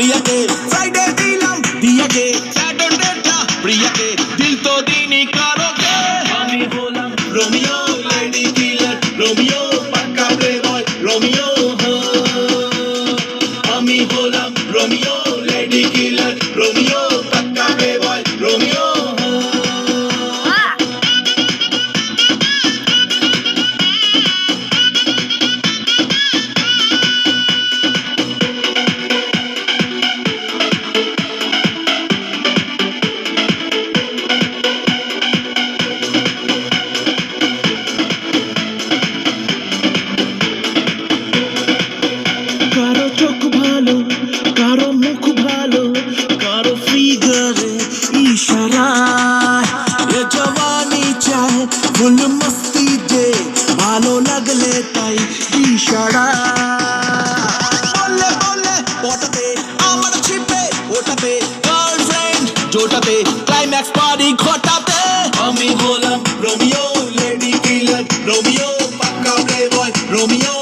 প্রিয়াকে ফ্রাইডে দিলাম দিয়াকে স্যাটারডেটা প্রিয়াকে দিল তো দিনই কারোকে আমি হলাম রোমিও লেডি কিলার রোমিও পাক্কা প্লে বয় রোমিও আমি হলাম রোমিও লেডি কিলার রোমিও পাক্কা প্লে বয় রোমিও কারো চোখ ভালো কারো মুখ ভালো কারো ফিগারে ইশারা এ জওয়ানি চায় ফুল মস্তি দে ভালো লাগলে তাই ইশারা বলে বলে পটাতে আমার ছিপে ওটাতে গার্লফ্রেন্ড জোটাতে ক্লাইম্যাক্স পার্টি ঘটাতে আমি হলাম রোমিও লেডি কিলার রোমিও পাক্কা প্লে বয় রোমিও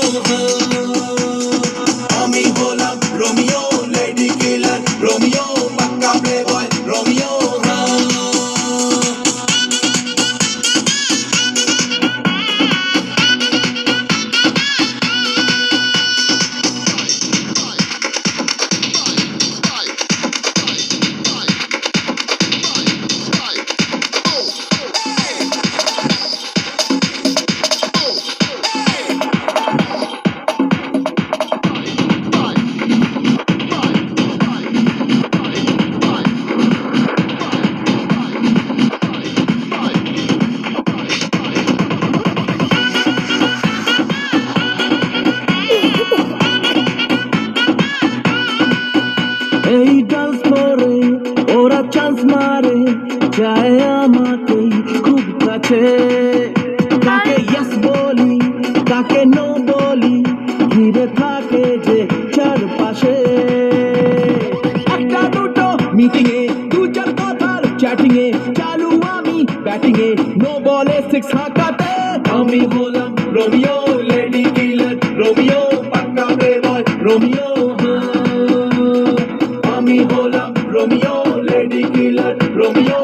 আমি হলাম রোমিও লেডি কিলার রোমিও পাক্কা প্লে বয় রোমিও এই ডান্স করে ওরা চান্স মারে যায় আমাকেই খুব কাছে কাকে ইয়েস বলি কাকে নো বলি ঘিরে থাকে যে চারপাশে একটা দুটো মিটিং এ দু চার কথার চ্যাটিং এ চালু আমি ব্যাটিং এ নো বলে সিক্স হাঁকাতে আমি হলাম রোমিও লেডি কিলার রোমিও পাক্কা প্লে বয় রোমিও আমি হলাম রোমিও লেডি কিলার রোমিও